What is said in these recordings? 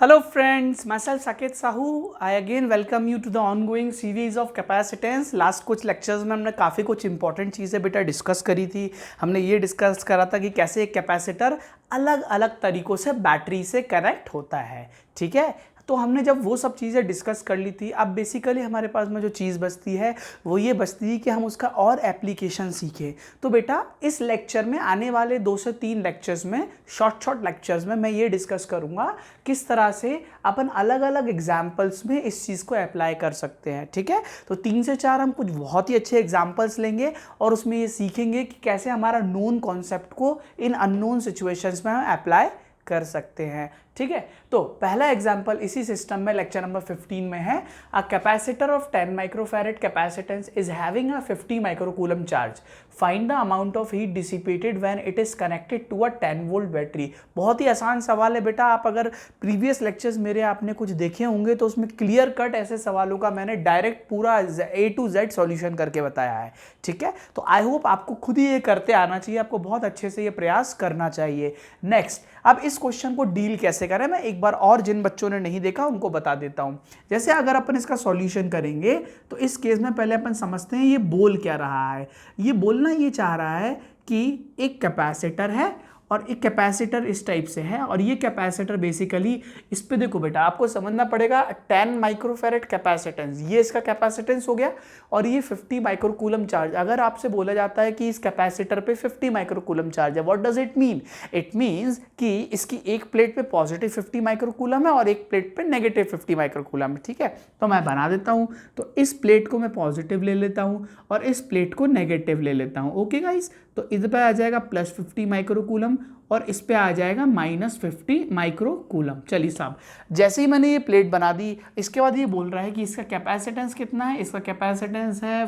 Hello friends, myself Saket Sahu. I again welcome you to the ongoing series of capacitance. Last कुछ lectures में हमने काफ़ी कुछ important चीज़ें बेटा डिस्कस करी थी। हमने ये डिस्कस करा था कि कैसे एक कैपेसिटर अलग अलग तरीक़ों से बैटरी से कनेक्ट होता है, ठीक है। तो हमने जब वो सब चीज़ें डिस्कस कर ली थी, अब बेसिकली हमारे पास में जो चीज़ बचती है वो ये बचती है कि हम उसका और एप्लीकेशन सीखें। तो बेटा इस लेक्चर में आने वाले 2 से 3 लेक्चर्स में शॉर्ट लेक्चर्स में मैं ये डिस्कस करूँगा किस तरह से अपन अलग अलग एग्जाम्पल्स में इस चीज़ को अप्लाई कर सकते हैं, ठीक है। तो 3 से 4 हम कुछ बहुत ही अच्छे एग्जाम्पल्स लेंगे और उसमें ये सीखेंगे कि कैसे हमारा नोन कॉन्सेप्ट को इन अननोन सिचुएशंस में हम अप्लाई कर सकते हैं, ठीक है। तो पहला एग्जांपल इसी सिस्टम में लेक्चर नंबर 15 में है। A capacitor of 10 microfarad capacitance is having a 50 microcoulomb charge, find the amount of heat dissipated when it is connected to a 10 volt battery. बहुत ही आसान सवाल है बेटा। आप अगर प्रीवियस लेक्चर्स मेरे आपने कुछ देखे होंगे तो उसमें क्लियर कट ऐसे सवालों का मैंने डायरेक्ट पूरा A to Z सॉल्यूशन करके बताया है, ठीक है। तो आई होप आपको खुद ही ये करते आना चाहिए, आपको बहुत अच्छे से ये प्रयास करना चाहिए। नेक्स्ट, अब इस क्वेश्चन को डील कैसे करें मैं एक बार और जिन बच्चों ने नहीं देखा उनको बता देता हूं। जैसे अगर अपन इसका सॉल्यूशन करेंगे तो इस केस में पहले अपन समझते हैं ये बोल क्या रहा है। ये बोलना ये चाह रहा है कि एक कैपेसिटर है और एक कैपेसिटर इस टाइप से है और ये कैपेसिटर बेसिकली इस पे देखो बेटा आपको समझना पड़ेगा 10 माइक्रोफैरेड कैपेसिटेंस, ये इसका कैपेसिटेंस हो गया और ये 50 माइक्रोकूलम चार्ज। अगर आपसे बोला जाता है कि इस कैपेसिटर पे 50 माइक्रोकूलम चार्ज है, what does it mean? It means कि इसकी एक प्लेट पे पॉजिटिव 50 माइक्रोकूलम है और एक प्लेट पे नेगेटिव 50 माइक्रोकूलम है, ठीक है। तो मैं बना देता हूँ, तो इस प्लेट को मैं पॉजिटिव ले लेता हूँ और इस प्लेट को नेगेटिव ले लेता हूँ। ओके गाइस, तो इधर पे आ जाएगा प्लस 50 माइक्रोकूलम और इस पे आ जाएगा माइनस 50 माइक्रोकूलम। चलिए साहब, जैसे ही मैंने ये प्लेट बना दी, इसके बाद ये बोल रहा है कि इसका कैपेसिटेंस कितना है। इसका कैपेसिटेंस है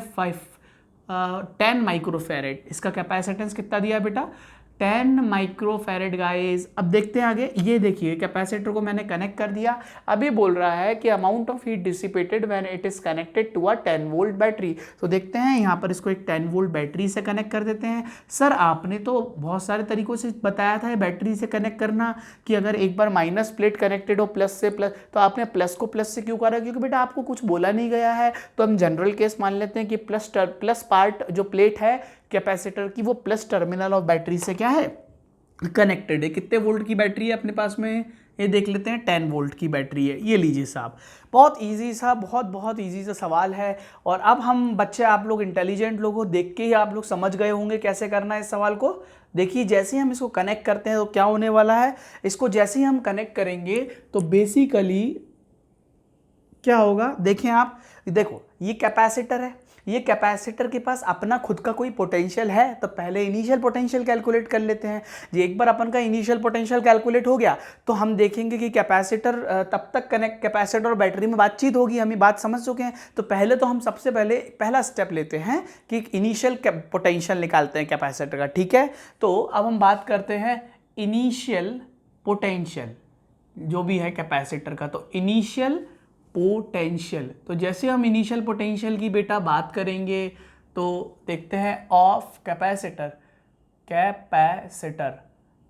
10 माइक्रोफैरेड। इसका कैपेसिटेंस कितना दिया बेटा? 10 माइक्रोफैरेड गाइस। अब देखते हैं आगे। ये देखिए कैपेसिटर को मैंने कनेक्ट कर दिया। अभी बोल रहा है कि amount of heat dissipated when it is connected to a 10 volt battery. तो देखते हैं यहाँ पर इसको एक 10 वोल्ट बैटरी से कनेक्ट कर देते हैं। सर आपने तो बहुत सारे तरीकों से बताया था बैटरी से कनेक्ट करना कि अगर एक बार माइनस प्लेट कनेक्टेड हो प्लस से प्लस, तो आपने प्लस को प्लस से क्यों करा? क्योंकि बेटा आपको कुछ बोला नहीं गया है, तो हम जनरल केस मान लेते हैं कि प्लस पार्ट जो प्लेट है कैपेसिटर की वो प्लस टर्मिनल ऑफ बैटरी से क्या है? कनेक्टेड है। कितने वोल्ट की बैटरी है अपने पास में? ये देख लेते हैं, 10 वोल्ट की बैटरी है। ये लीजिए साहब, बहुत इजी सा, बहुत इजी सा सवाल है। और अब हम बच्चे, आप लोग इंटेलिजेंट लोग हो, देख के ही आप लोग समझ गए होंगे कैसे करना है इस सवाल को। देखिए जैसे ही हम इसको कनेक्ट करते हैं तो क्या होने वाला है। इसको जैसे ही हम कनेक्ट करेंगे तो बेसिकली क्या होगा, देखें आप। देखो ये कैपेसिटर है, ये कैपेसिटर के पास अपना खुद का कोई पोटेंशियल है, तो पहले इनिशियल पोटेंशियल कैलकुलेट कर लेते हैं। जी, एक बार अपन का इनिशियल पोटेंशियल कैलकुलेट हो गया तो हम देखेंगे कि कैपेसिटर तब तक कनेक्ट, कैपेसिटर और बैटरी में बातचीत होगी, हम ये बात समझ चुके हैं। तो पहले तो हम सबसे पहले पहला स्टेप लेते हैं कि इनिशियल पोटेंशियल निकालते हैं कैपेसिटर का, ठीक है। तो अब हम बात करते हैं इनिशियल पोटेंशियल जो भी है कैपेसिटर का। तो इनिशियल पोटेंशियल, तो जैसे हम इनिशियल पोटेंशियल की बेटा बात करेंगे तो देखते हैं ऑफ कैपेसिटर,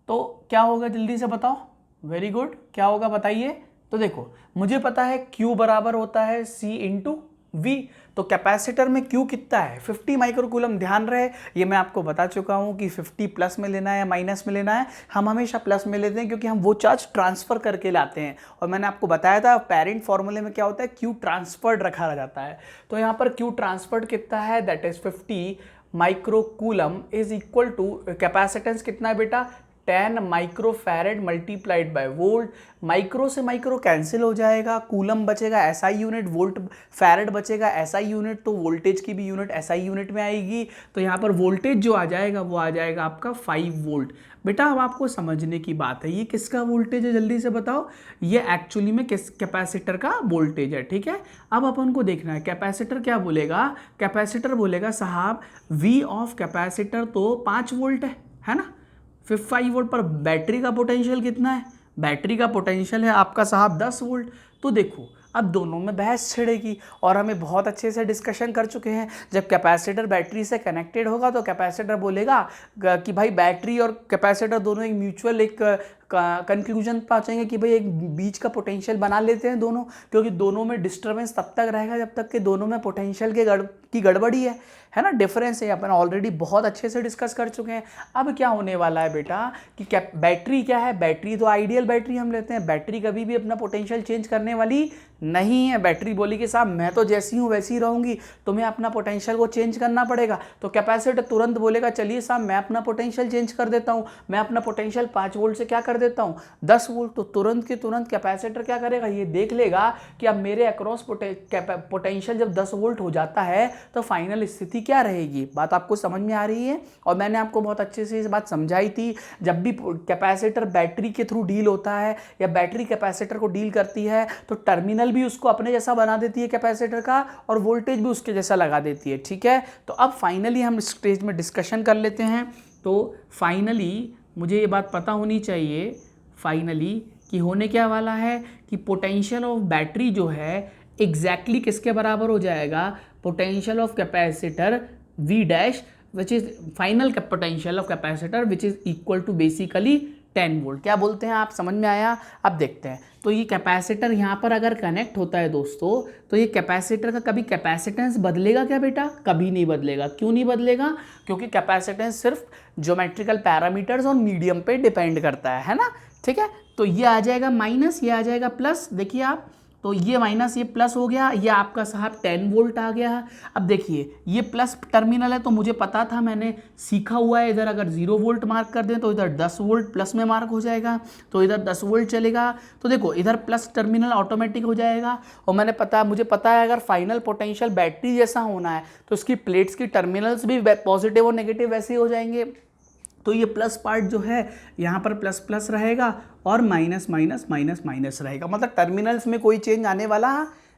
तो क्या होगा जल्दी से बताओ। वेरी गुड, क्या होगा बताइए। तो देखो मुझे पता है Q बराबर होता है C इंटू V। तो कैपेसिटर में Q कितना है? 50 माइक्रोकूलम। ध्यान रहे ये मैं आपको बता चुका हूं कि 50 प्लस में लेना है या माइनस में लेना है। हम हमेशा प्लस में लेते हैं क्योंकि हम वो चार्ज ट्रांसफर करके लाते हैं। और मैंने आपको बताया था पेरेंट फॉर्मूले में क्या होता है, Q ट्रांसफर्ड रखा जाता है। तो यहाँ पर Q ट्रांसफर्ड कितना है, that is 50 microcoulomb is equal to capacitance कितना है बेटा? 10 microfarad multiplied by volt. Micro से माइक्रो कैंसिल हो जाएगा, कूलम बचेगा एसआई यूनिट, वोल्ट फैरेड बचेगा एसआई यूनिट, तो वोल्टेज की भी यूनिट एसआई यूनिट में आएगी। तो यहाँ पर वोल्टेज जो आ जाएगा वो आ जाएगा आपका 5 वोल्ट। बेटा अब आपको समझने की बात है, ये किसका वोल्टेज है जल्दी से बताओ। ये एक्चुअली में किस कैपेसिटर का वोल्टेज है, ठीक है। अब अपन को देखना है कैपेसिटर क्या बोलेगा। कैपेसिटर बोलेगा साहब V ऑफ कैपेसिटर तो 5 वोल्ट है ना, 5 वोल्ट पर बैटरी का पोटेंशियल कितना है? बैटरी का पोटेंशियल है आपका साहब 10 वोल्ट। तो देखो अब दोनों में बहस छिड़ेगी और हमें बहुत अच्छे से डिस्कशन कर चुके हैं। जब कैपेसिटर बैटरी से कनेक्टेड होगा तो कैपेसिटर बोलेगा कि भाई बैटरी और कैपेसिटर दोनों एक म्यूचुअल एक कंक्लूजन पहुँचेंगे कि भाई एक बीच का पोटेंशियल बना लेते हैं दोनों, क्योंकि दोनों में डिस्टर्बेंस तब तक रहेगा जब तक कि दोनों में पोटेंशियल की गड़बड़ी है ना, डिफरेंस है, अपन ऑलरेडी बहुत अच्छे से डिस्कस कर चुके हैं। अब क्या होने वाला है बेटा कि बैटरी क्या है, बैटरी तो आइडियल बैटरी हम लेते हैं, बैटरी कभी भी अपना पोटेंशियल चेंज करने वाली नहीं है। बैटरी बोली कि साहब मैं तो जैसी हूँ वैसी ही रहूँगी, तुम्हें अपना पोटेंशियल को चेंज करना पड़ेगा। तो कैपेसिटर तुरंत बोलेगा चलिए साहब मैं अपना पोटेंशियल चेंज कर देता हूँ, मैं अपना पोटेंशियल 5 वोल्ट से क्या कर देता हूँ 10 वोल्ट। तो तुरंत के तुरंत कैपेसिटर क्या करेगा, ये देख लेगा कि अब मेरे अक्रॉस पोटेंशियल जब 10 वोल्ट हो जाता है तो फाइनल स्थिति क्या रहेगी। बात आपको समझ में आ रही है? और मैंने आपको बहुत अच्छे से इस बात समझाई थी, जब भी कैपेसिटर बैटरी के थ्रू डील होता है या बैटरी कैपेसिटर को डील करती है तो टर्मिनल भी उसको अपने जैसा बना देती है कैपेसिटर का, और वोल्टेज भी उसके जैसा लगा देती है। ठीक है, तो अब फाइनली हम स्टेज में डिस्कशन कर लेते हैं। तो फाइनली मुझे ये बात पता होनी चाहिए फाइनली कि होने क्या वाला है कि पोटेंशियल ऑफ बैटरी जो है एग्जैक्टली किसके बराबर हो जाएगा, potential of capacitor V dash which is final potential of capacitor which is equal to basically 10 volt. क्या बोलते हैं आप, समझ में आया? अब देखते हैं। तो ये कैपेसिटर यहाँ पर अगर कनेक्ट होता है दोस्तों, तो ये कैपेसिटर का कभी कैपेसिटेंस बदलेगा क्या बेटा? कभी नहीं बदलेगा। क्यों नहीं बदलेगा? क्योंकि कैपेसिटेंस सिर्फ ज्योमेट्रिकल पैरामीटर्स और मीडियम पे डिपेंड करता है ना। ठीक है, तो ये आ जाएगा माइनस, ये आ जाएगा प्लस। देखिए आप, तो ये माइनस ये प्लस हो गया, ये आपका साहब 10 वोल्ट आ गया। अब देखिए ये प्लस टर्मिनल है तो मुझे पता था, मैंने सीखा हुआ है, इधर अगर 0 वोल्ट मार्क कर दें तो इधर 10 वोल्ट प्लस में मार्क हो जाएगा, तो इधर 10 वोल्ट चलेगा। तो देखो इधर प्लस टर्मिनल ऑटोमेटिक हो जाएगा। और मुझे पता है अगर फाइनल पोटेंशियल बैटरी जैसा होना है तो इसकी प्लेट्स की टर्मिनल्स भी पॉजिटिव और नेगेटिव वैसे ही हो जाएंगे। तो ये प्लस पार्ट जो है यहाँ पर प्लस प्लस रहेगा और माइनस माइनस माइनस माइनस रहेगा, मतलब टर्मिनल्स में कोई चेंज आने वाला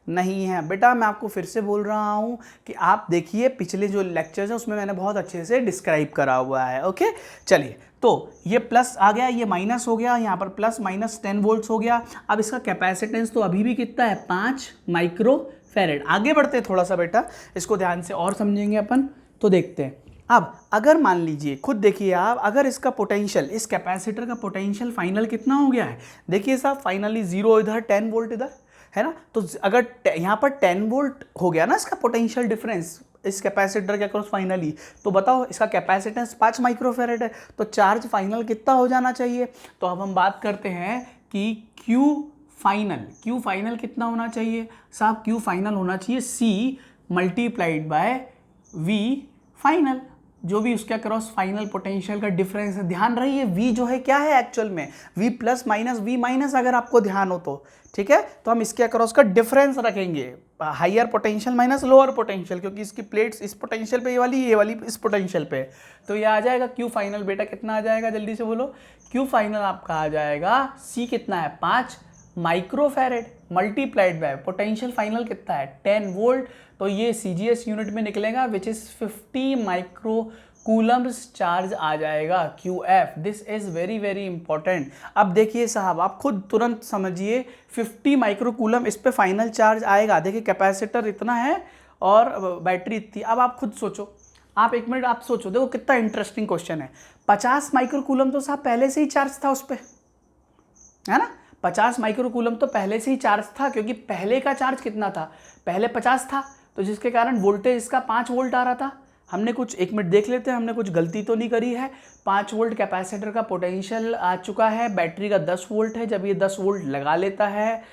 नहीं है। बेटा मैं आपको फिर से बोल रहा हूँ कि आप देखिए पिछले जो लेक्चर्स हैं उसमें मैंने बहुत अच्छे से डिस्क्राइब करा हुआ है। ओके चलिए, तो ये प्लस आ गया, ये माइनस हो गया, यहाँ पर प्लस माइनस 10 वोल्ट्स हो गया। अब इसका कैपेसिटेंस तो अभी भी कितना है, 5 माइक्रो फैरेड। आगे बढ़ते हैं थोड़ा सा बेटा, इसको ध्यान से और समझेंगे अपन। तो देखते हैं अब, अगर मान लीजिए खुद देखिए आप, अगर इसका पोटेंशियल, इस कैपेसिटर का पोटेंशियल फाइनल कितना हो गया है, देखिए साहब फाइनली 0 इधर 10 वोल्ट इधर है ना। तो अगर यहाँ पर 10 वोल्ट हो गया ना इसका पोटेंशियल डिफरेंस इस कैपेसिटर के अक्रॉस फाइनली, तो बताओ इसका कैपेसिटेंस 5 माइक्रोफेरेड है, तो चार्ज फाइनल कितना हो जाना चाहिए। तो अब हम बात करते हैं कि क्यू फाइनल कितना होना चाहिए साहब, क्यू फाइनल होना चाहिए C multiplied by V final, जो भी उसके अक्रॉस फाइनल पोटेंशियल का डिफरेंस है। ध्यान रहिए V जो है क्या है एक्चुअल में, V plus minus V minus, अगर आपको ध्यान हो तो ठीक है। तो हम इसके अक्रॉस का डिफरेंस रखेंगे, higher potential minus lower potential, क्योंकि इसकी प्लेट्स इस पोटेंशियल पे ये वाली इस पोटेंशियल पे। तो ये आ जाएगा क्यू फाइनल बेटा कितना आ जाएगा, जल्दी से बोलो। क्यू फाइनल आपका आ जाएगा C कितना है 5 microfarad multiplied bye potential final कितना है 10 वोल्ट। तो ये CGS यूनिट में निकलेगा which is 50 micro coulombs charge आ जाएगा QF। This is very very important. अब देखिए साहब आप खुद तुरंत समझिए 50 माइक्रो कूलम इस पे फाइनल चार्ज आएगा। देखिए कैपेसिटर इतना है और बैटरी इतनी। अब आप खुद सोचो, आप एक मिनट आप सोचो, देखो कितना इंटरेस्टिंग क्वेश्चन है। 50 माइक्रो कूलम तो साहब पहले से ही चार्ज था उस पर, है ना। 50 माइक्रो कूलम तो पहले से ही चार्ज था, क्योंकि पहले का चार्ज कितना था, पहले 50 था, तो जिसके कारण वोल्टेज इसका 5 वोल्ट आ रहा था। हमने कुछ, एक मिनट देख लेते हैं, हमने कुछ गलती तो नहीं करी है। 5 वोल्ट कैपेसिटर का पोटेंशियल आ चुका है, बैटरी का 10 वोल्ट है। जब ये 10 वोल्ट लगा लेता है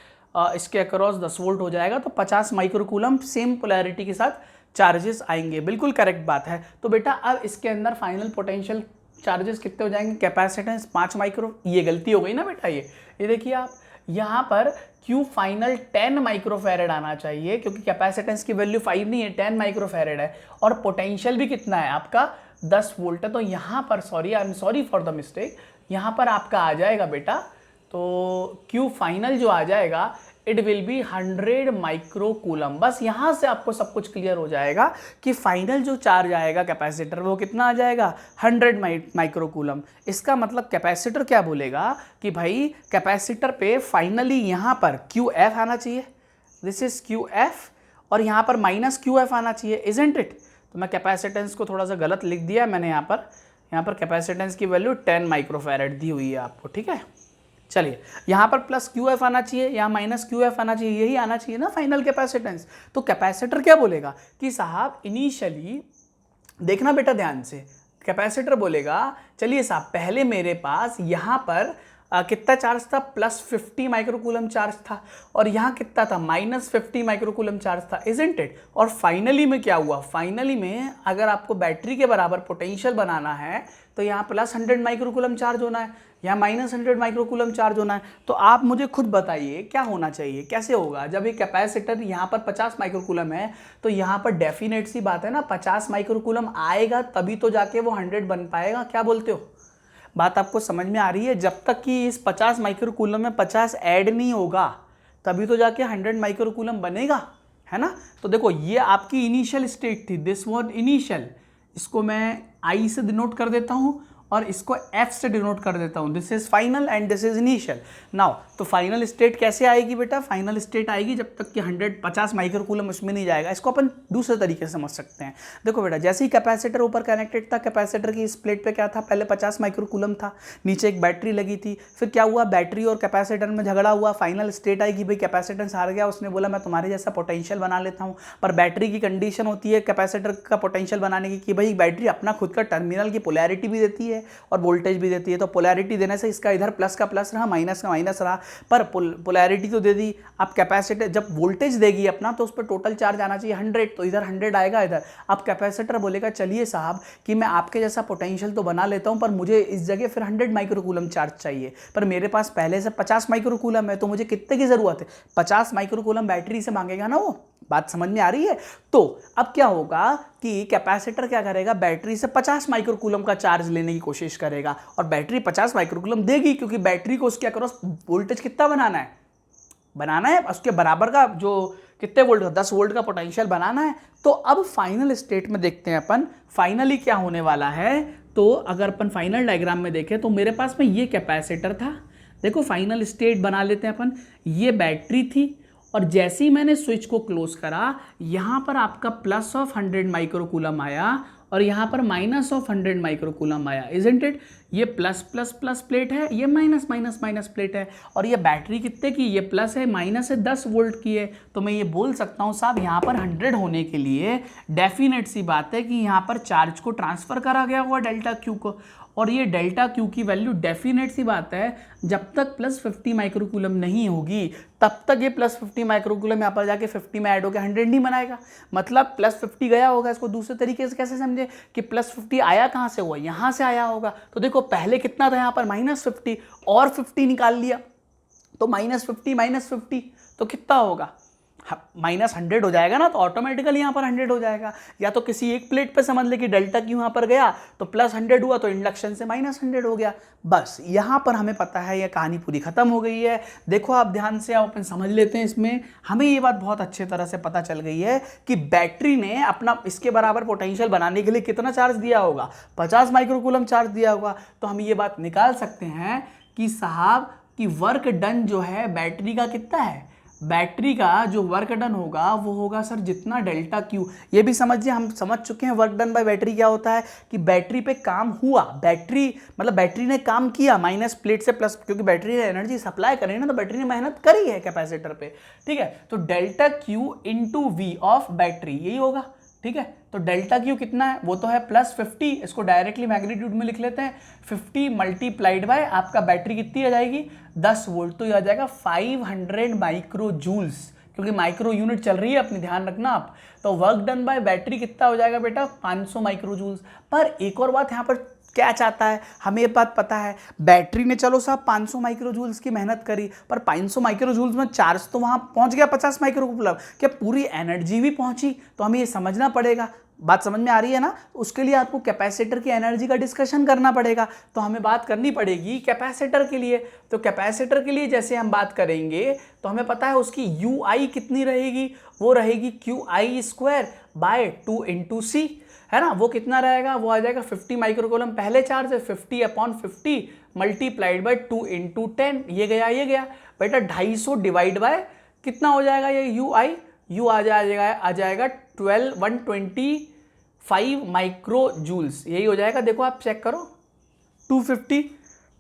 इसके अक्रॉस 10 वोल्ट हो जाएगा, तो 50 माइक्रो कूलम सेम पोलैरिटी के साथ चार्जेस आएंगे। बिल्कुल करेक्ट बात है। तो बेटा अब इसके अंदर फाइनल पोटेंशियल चार्जेस कितने हो जाएंगे, कैपेसिटेंस 5 माइक्रो, ये गलती हो गई ना बेटा। ये देखिए आप यहाँ पर Q फाइनल 10 माइक्रोफैरेड आना चाहिए, क्योंकि कैपेसिटेंस की वैल्यू 5 नहीं है 10 माइक्रोफैरेड है, और पोटेंशियल भी कितना है आपका 10 वोल्ट है। तो यहाँ पर I am sorry for the mistake, यहाँ पर आपका आ जाएगा बेटा, तो Q फाइनल जो आ जाएगा it will be 100 micro coulomb. बस यहाँ से आपको सब कुछ क्लियर हो जाएगा कि फाइनल जो चार्ज आएगा कैपेसिटर वो कितना आ जाएगा 100 माइक्रो कूलम। इसका मतलब कैपेसिटर क्या बोलेगा कि भाई कैपेसिटर पे फाइनली यहाँ पर QF आना चाहिए, दिस इज QF, और यहाँ पर माइनस QF आना चाहिए, इजंट इट। तो मैं कैपेसिटेंस को थोड़ा सा गलत लिख दिया मैंने यहाँ पर कैपेसिटेंस की वैल्यू 10 माइक्रोफैरेड दी हुई है आपको, ठीक है। चलिए यहाँ पर प्लस क्यू एफ आना चाहिए, यहाँ माइनस क्यू एफ आना चाहिए, यही आना चाहिए ना फाइनल कैपेसिटेंस। तो कैपेसिटर क्या बोलेगा कि साहब इनिशियली, देखना बेटा ध्यान से, कैपेसिटर बोलेगा चलिए साहब पहले मेरे पास यहाँ पर कितना चार्ज था, प्लस 50 माइक्रोकूलम चार्ज था, और यहाँ कितना था, माइनस 50 माइक्रोकूलम चार्ज था, इजंट इट। और फाइनली में क्या हुआ, फाइनली में अगर आपको बैटरी के बराबर पोटेंशियल बनाना है तो यहाँ प्लस 100 माइक्रोकूलम चार्ज होना है, यहाँ माइनस 100 माइक्रोकूलम चार्ज होना है। तो आप मुझे खुद बताइए क्या होना चाहिए, कैसे होगा। जब ये कैपेसिटर यहाँ पर 50 माइक्रोकूलम है तो यहाँ पर डेफिनेट सी बात है ना, 50 माइक्रोकूलम आएगा तभी तो जाके वो 100 बन पाएगा। क्या बोलते हो, बात आपको समझ में आ रही है। जब तक कि इस 50 माइक्रोकूलम में 50 ऐड नहीं होगा तभी तो जाके 100 माइक्रोकूलम बनेगा, है ना। तो देखो ये आपकी इनिशियल स्टेट थी, दिस वाज इनिशियल, इसको मैं आई से डिनोट कर देता हूँ और इसको एफ से डिनोट कर देता हूँ। This is final and this is initial. Now तो फाइनल स्टेट कैसे आएगी बेटा, फाइनल स्टेट आएगी जब तक कि 150 माइक्रोकूलम उसमें नहीं जाएगा। इसको अपन दूसरे तरीके से समझ सकते हैं। देखो बेटा जैसे ही कैपेसिटर ऊपर कनेक्टेड था, कैपेसिटर की इस प्लेट पे क्या था, पहले 50 माइक्रोकूलम था, नीचे एक बैटरी लगी थी, फिर क्या हुआ, बैटरी और कैपेसिटर में झगड़ा हुआ, फाइनल स्टेट आई कि भाई कैपेसिटेंस हार गया, उसने बोला मैं तुम्हारे जैसा पोटेंशियल बना लेता हूँ। पर बैटरी की कंडीशन होती है कैपेसिटर का पोटेंशियल बनाने की कि भाई बैटरी अपना खुद का टर्मिनल की पोलैरिटी भी देती है और वोल्टेज भी देती है। तो पोलैरिटी देने से इसका इधर प्लस का प्लस रहा, माइनस का माइनस रहा, पर पोलैरिटी तो दे दी। अब कैपेसिटर जब वोल्टेज देगी अपना तो उस पर टोटल चार्ज आना चाहिए 100, तो इधर 100 आएगा इधर। अब कैपेसिटर बोलेगा चलिए साहब कि मैं आपके जैसा पोटेंशियल तो बना लेता हूं पर मुझे इस जगह फिर 100 माइक्रोकूलम चार्ज चाहिए, पर मेरे पास पहले से 50 माइक्रोकूलम है, तो मुझे कितने की जरूरत है, 50 माइक्रोकूलम बैटरी से मांगेगा ना वो। बात समझ में आ रही है। तो अब क्या होगा कि कैपेसिटर क्या करेगा, बैटरी से 50 माइक्रोकूलम का चार्ज लेने की कोशिश करेगा और बैटरी 50 माइक्रोकूलम देगी, क्योंकि बैटरी को उसके अक्रॉस वोल्टेज कितना बनाना है उसके बराबर का, जो कितने वोल्ट का, 10 वोल्ट का पोटेंशियल बनाना है। तो अब फाइनल स्टेट में देखते हैं अपन फाइनली क्या होने वाला है। तो अगर अपन फाइनल डायग्राम में देखें तो मेरे पास में ये कैपेसिटर था, देखो फाइनल स्टेट बना लेते हैं अपन, ये बैटरी थी, और जैसे ही मैंने स्विच को क्लोज करा यहाँ पर आपका प्लस ऑफ 100 माइक्रोकूलम आया और यहाँ पर माइनस ऑफ 100 माइक्रोकूलम आया, इजंट इट। ये प्लस प्लस प्लस प्लेट है, ये माइनस माइनस माइनस प्लेट है, और ये बैटरी कितने की, ये प्लस है, माइनस है 10 वोल्ट की है। तो मैं ये बोल सकता हूँ साहब यहाँ पर 100 होने के लिए डेफिनेट सी बात है कि यहाँ पर चार्ज को ट्रांसफर करा गया हुआ डेल्टा क्यू को, और ये डेल्टा क्यू की वैल्यू डेफिनेट सी बात है जब तक प्लस 50 माइक्रोकूलम नहीं होगी तब तक ये प्लस 50 माइक्रोकूलम यहाँ पर जाके 50 में ऐड होकर 100 नहीं बनाएगा। मतलब प्लस 50 गया होगा, इसको दूसरे तरीके से कैसे समझे कि प्लस 50 आया कहाँ से हुआ, यहाँ से आया होगा। तो देखो पहले कितना था यहाँ पर माइनस 50 और 50 निकाल लिया, तो माइनस 50 तो कितना होगा, माइनस 100 हो जाएगा ना, तो ऑटोमेटिकली यहाँ पर 100 हो जाएगा। या तो किसी एक प्लेट पे समझ ले कि डेल्टा क्यू यहाँ पर गया तो प्लस 100 हुआ, तो इंडक्शन से माइनस 100 हो गया। बस यहाँ पर हमें पता है, यह कहानी पूरी खत्म हो गई है। देखो आप ध्यान से अपन समझ लेते हैं, इसमें हमें ये बात बहुत अच्छे तरह से पता चल गई है कि बैटरी ने अपना इसके बराबर पोटेंशियल बनाने के लिए कितना चार्ज दिया होगा, 50 माइक्रोकूलम चार्ज दिया होगा। तो हम ये बात निकाल सकते हैं कि साहब कि वर्क डन जो है बैटरी का कितना है, बैटरी का जो वर्क डन होगा वो होगा सर जितना डेल्टा क्यू। ये भी समझिए, हम समझ चुके हैं वर्क डन बाय बैटरी क्या होता है कि बैटरी पे काम हुआ, बैटरी मतलब बैटरी ने काम किया माइनस प्लेट से प्लस, क्योंकि बैटरी ने एनर्जी सप्लाई करी ना, तो बैटरी ने मेहनत करी है कैपेसिटर पे, ठीक है। तो delta Q into V of battery यही होगा, ठीक है। तो डेल्टा क्यू कितना है, वो तो है प्लस 50, इसको डायरेक्टली मैग्नीट्यूड में लिख लेते हैं, 50 मल्टीप्लाइड बाय आपका बैटरी कितनी आ जाएगी 10 वोल्ट, तो ये आ जाएगा 500 माइक्रो जूल्स, क्योंकि माइक्रो यूनिट चल रही है अपनी, ध्यान रखना आप। तो वर्क डन बाय बैटरी कितना हो जाएगा बेटा 500 माइक्रो जूल्स। पर एक और बात यहाँ पर क्या चाहता है, हमें ये बात पता है, बैटरी ने चलो साहब 500 माइक्रो जूल्स की मेहनत करी, पर 500 माइक्रो जूल्स में चार्ज तो वहां पहुंच गया 50 माइक्रोकूलम, क्या पूरी एनर्जी भी पहुंची, तो हमें ये समझना पड़ेगा। बात समझ में आ रही है ना। उसके लिए आपको कैपेसिटर की एनर्जी का डिस्कशन करना पड़ेगा, तो हमें बात करनी पड़ेगी कैपेसिटर के लिए। तो कैपेसिटर के लिए जैसे हम बात करेंगे तो हमें पता है उसकी यू आई कितनी रहेगी, वो रहेगी Q I square by 2 into C, है ना। वो कितना रहेगा, वो आ जाएगा 50 माइक्रोकूलम पहले चार्ज है, 50/50 मल्टीप्लाइड बाय 2 इंटू 10, ये गया बेटा 250 डिवाइड बाय कितना हो जाएगा ये यू आई, यू आ जाएगा 125 माइक्रो जूल्स, यही हो जाएगा। देखो आप चेक करो 250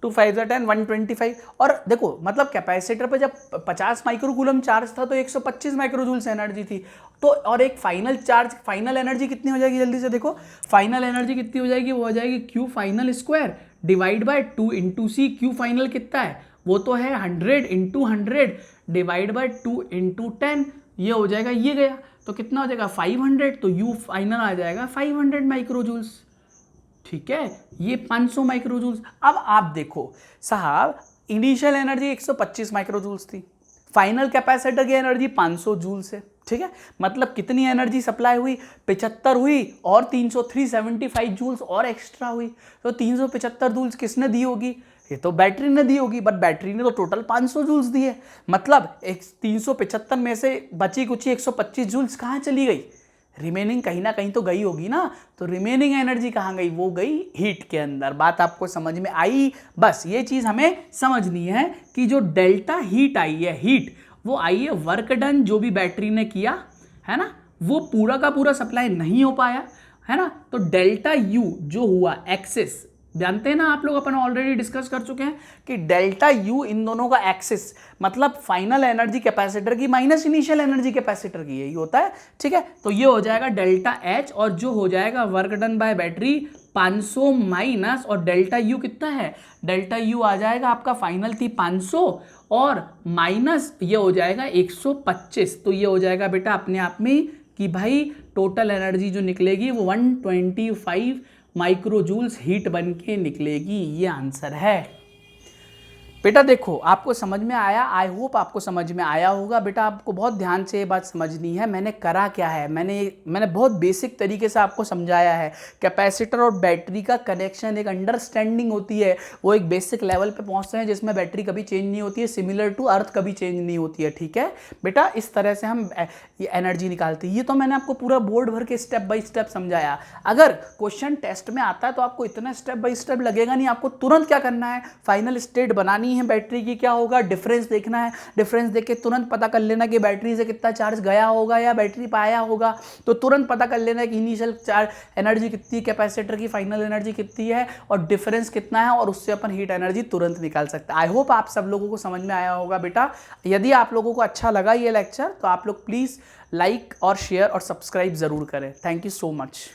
2 5 10 125। और देखो मतलब कैपेसिटर पे जब 50 माइक्रो कूलम चार्ज था तो 125 माइक्रो जूल्स एनर्जी थी। तो और एक फाइनल चार्ज, फाइनल एनर्जी कितनी हो जाएगी, जल्दी से देखो फाइनल एनर्जी कितनी हो जाएगी, वो हो जाएगी Q final square divide by 2 into C. Q final कितना है, वो तो है 100 इंटू 100 डिवाइड बाय 2 इंटू 10, ये हो जाएगा, ये गया तो कितना हो जाएगा 500, तो यू फाइनल आ जाएगा 500 माइक्रो जूल्स। ठीक है, ये 500 माइक्रो जूल्स। अब आप देखो साहब, इनिशियल एनर्जी 125 माइक्रो जूल्स थी, फाइनल कैपेसिटर की एनर्जी 500 जूल्स है। ठीक है, मतलब कितनी एनर्जी सप्लाई हुई, 75 हुई और 375 जूल्स और एक्स्ट्रा हुई। तो 375 जूल्स किसने दी होगी, ये तो बैटरी ने दी होगी, बट बैटरी ने तो टोटल 500 जूल्स दिए। मतलब 375 में से बची कुची 125 जूल्स कहाँ चली गई, रिमेनिंग कहीं ना कहीं तो गई होगी ना। तो रिमेनिंग एनर्जी कहाँ गई, वो गई हीट के अंदर। बात आपको समझ में आई। बस ये चीज़ हमें समझनी है कि जो डेल्टा हीट आई है, हीट वो आई है वर्क डन जो भी बैटरी ने किया है ना, वो पूरा का पूरा सप्लाई नहीं हो पाया है ना। तो डेल्टा यू जो हुआ एक्सेस, जानते हैं ना आप लोग, अपन ऑलरेडी डिस्कस कर चुके हैं कि डेल्टा यू इन दोनों का एक्सिस, मतलब फाइनल एनर्जी कैपेसिटर की माइनस इनिशियल एनर्जी कैपेसिटर की, यही होता है। ठीक है, तो ये हो जाएगा डेल्टा एच, और जो हो जाएगा work done by battery 500 minus, और डेल्टा यू कितना है, डेल्टा यू आ जाएगा आपका, फाइनल थी 500 और माइनस ये हो जाएगा 125। तो ये हो जाएगा बेटा अपने आप में कि भाई टोटल एनर्जी जो निकलेगी वो 125 माइक्रो जूल्स हीट बन के निकलेगी। ये आंसर है बेटा। देखो आपको समझ में आया, आई होप आपको समझ में आया होगा। बेटा आपको बहुत ध्यान से ये बात समझनी है, मैंने करा क्या है, मैंने बहुत बेसिक तरीके से आपको समझाया है। कैपेसिटर और बैटरी का कनेक्शन, एक अंडरस्टैंडिंग होती है, वो एक बेसिक लेवल पे पहुंचते हैं जिसमें बैटरी कभी चेंज नहीं होती है, सिमिलर टू अर्थ कभी चेंज नहीं होती है। ठीक है बेटा, इस तरह से हम ये एनर्जी निकालते हैं। ये तो मैंने आपको पूरा बोर्ड भर के स्टेप बाय स्टेप समझाया। अगर क्वेश्चन टेस्ट में आता है तो आपको इतना स्टेप बाय स्टेप लगेगा नहीं, आपको तुरंत क्या करना है, फाइनल स्टेट बनानी है बैटरी की, क्या होगा डिफरेंस देखना है, डिफरेंस देख के तुरंत पता कर लेना कि बैटरी से कितना चार्ज गया होगा या बैटरी पाया होगा। तो तुरंत पता कर लेना कि इनिशियल चार्ज एनर्जी कितनी, कैपेसिटर की फाइनल एनर्जी कितनी है और डिफरेंस कितना है, और उससे अपन हीट एनर्जी तुरंत निकाल सकते हैं। आई होप आप सब लोगों को समझ में आया होगा बेटा। यदि आप लोगों को अच्छा लगा ये लेक्चर तो आप लोग प्लीज़ लाइक और शेयर और सब्सक्राइब ज़रूर करें। Thank you so much.